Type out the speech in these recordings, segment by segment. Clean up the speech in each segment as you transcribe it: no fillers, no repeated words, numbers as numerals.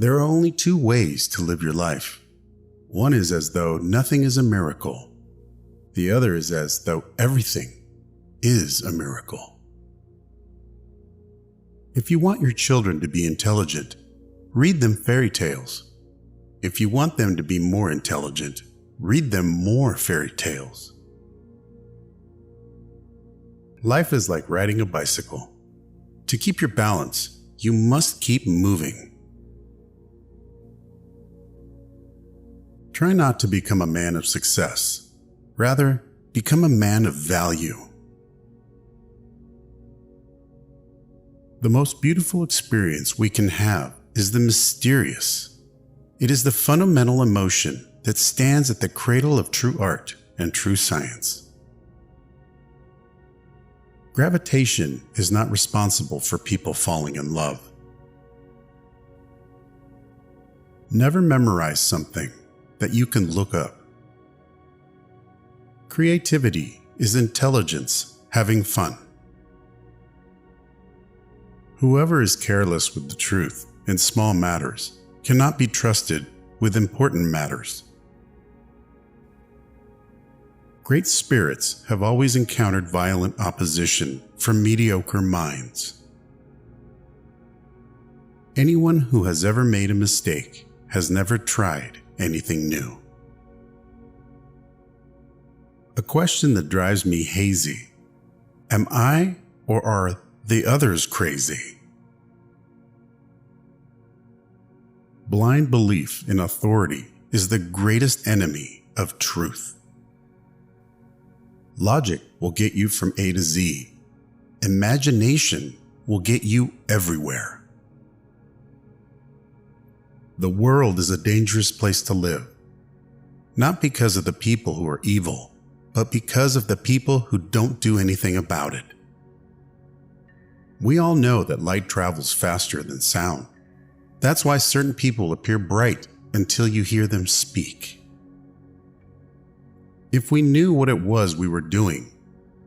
There are only two ways to live your life. One is as though nothing is a miracle. The other is as though everything is a miracle. If you want your children to be intelligent, read them fairy tales. If you want them to be more intelligent, read them more fairy tales. Life is like riding a bicycle. To keep your balance, you must keep moving. Try not to become a man of success. Rather, become a man of value. The most beautiful experience we can have is the mysterious. It is the fundamental emotion that stands at the cradle of true art and true science. Gravitation is not responsible for people falling in love. Never memorize something that you can look up. Creativity is intelligence having fun. Whoever is careless with the truth in small matters cannot be trusted with important matters. Great spirits have always encountered violent opposition from mediocre minds. Anyone who has ever made a mistake has never tried anything new. A question that drives me hazy: am I or are the others crazy? Blind belief in authority is the greatest enemy of truth. Logic will get you from A to Z. Imagination will get you everywhere. The world is a dangerous place to live, not because of the people who are evil, but because of the people who don't do anything about it. We all know that light travels faster than sound. That's why certain people appear bright until you hear them speak. If we knew what it was we were doing,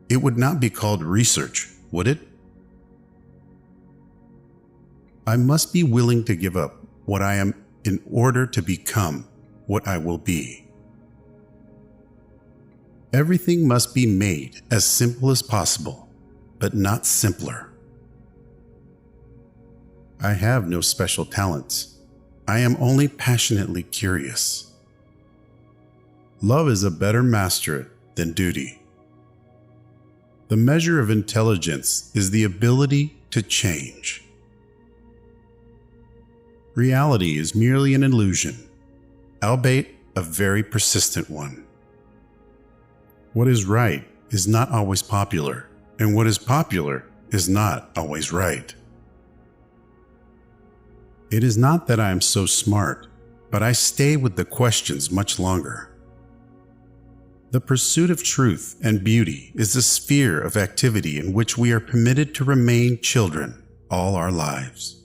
it would not be called research, would it? I must be willing to give up what I am in order to become what I will be. Everything must be made as simple as possible, but not simpler. I have no special talents. I am only passionately curious. Love is a better master than duty. The measure of intelligence is the ability to change. Reality is merely an illusion, albeit a very persistent one. What is right is not always popular, and what is popular is not always right. It is not that I am so smart, but I stay with the questions much longer. The pursuit of truth and beauty is a sphere of activity in which we are permitted to remain children all our lives.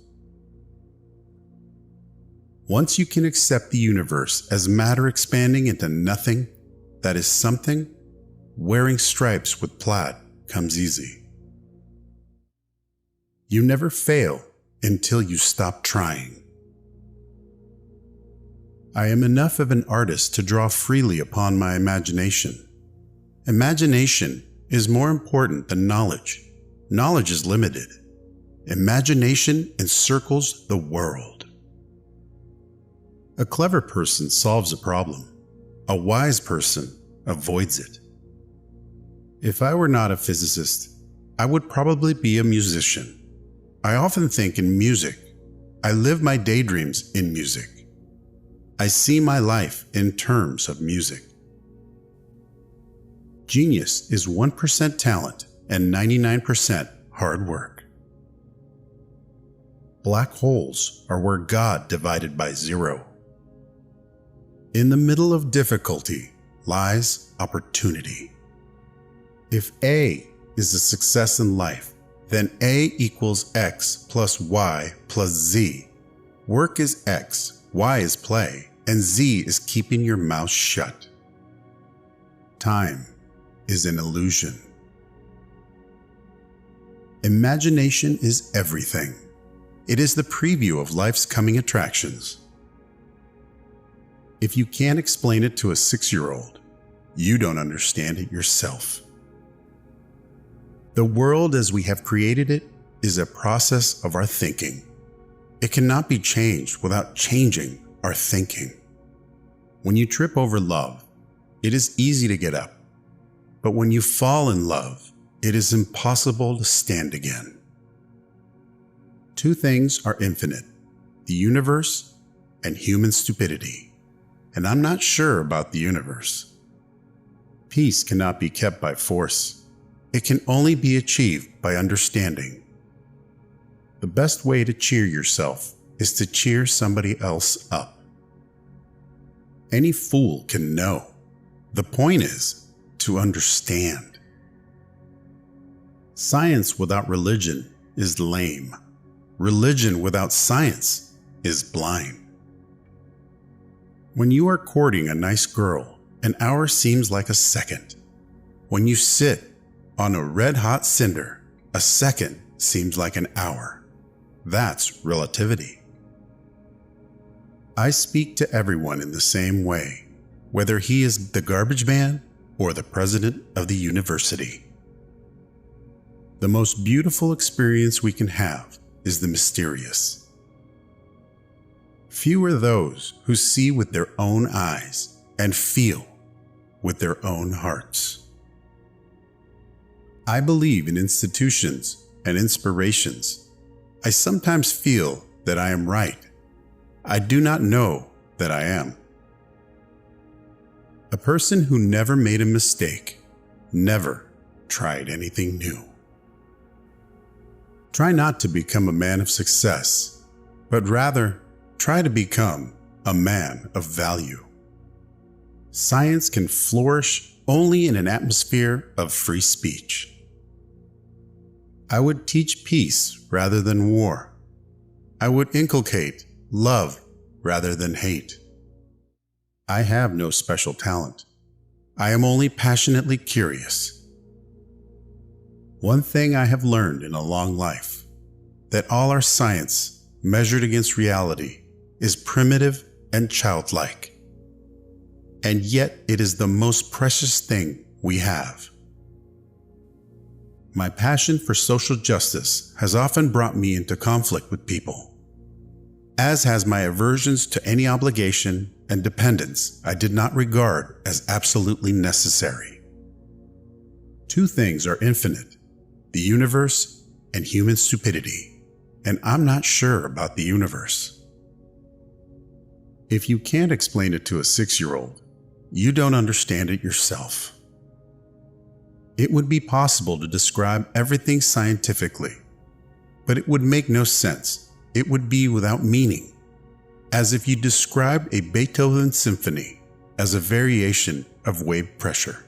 Once you can accept the universe as matter expanding into nothing that is something, wearing stripes with plaid comes easy. You never fail until you stop trying. I am enough of an artist to draw freely upon my imagination. Imagination is more important than knowledge. Knowledge is limited. Imagination encircles the world. A clever person solves a problem. A wise person avoids it. If I were not a physicist, I would probably be a musician. I often think in music. I live my daydreams in music. I see my life in terms of music. Genius is 1% talent and 99% hard work. Black holes are where God divided by zero. In the middle of difficulty lies opportunity. If A is a success in life, then A equals X plus Y plus Z. Work is X, Y is play, and Z is keeping your mouth shut. Time is an illusion. Imagination is everything. It is the preview of life's coming attractions. If you can't explain it to a 6-year-old, you don't understand it yourself. The world as we have created it is a process of our thinking. It cannot be changed without changing our thinking. When you trip over love, it is easy to get up. But when you fall in love, it is impossible to stand again. Two things are infinite: the universe and human stupidity. And I'm not sure about the universe. Peace cannot be kept by force. It can only be achieved by understanding. The best way to cheer yourself is to cheer somebody else up. Any fool can know. The point is to understand. Science without religion is lame. Religion without science is blind. When you are courting a nice girl, an hour seems like a second. When you sit on a red-hot cinder, a second seems like an hour. That's relativity. I speak to everyone in the same way, whether he is the garbage man or the president of the university. The most beautiful experience we can have is the mysterious. Few are those who see with their own eyes and feel with their own hearts. I believe in institutions and inspirations. I sometimes feel that I am right. I do not know that I am. A person who never made a mistake never tried anything new. Try not to become a man of success, but rather try to become a man of value. Science can flourish only in an atmosphere of free speech. I would teach peace rather than war. I would inculcate love rather than hate. I have no special talent. I am only passionately curious. One thing I have learned in a long life, that all our science measured against reality is primitive and childlike. And yet it is the most precious thing we have. My passion for social justice has often brought me into conflict with people, as has my aversions to any obligation and dependence I did not regard as absolutely necessary. Two things are infinite: the universe and human stupidity, and I'm not sure about the universe. If you can't explain it to a 6-year-old, you don't understand it yourself. It would be possible to describe everything scientifically, but it would make no sense. It would be without meaning, as if you described a Beethoven symphony as a variation of wave pressure.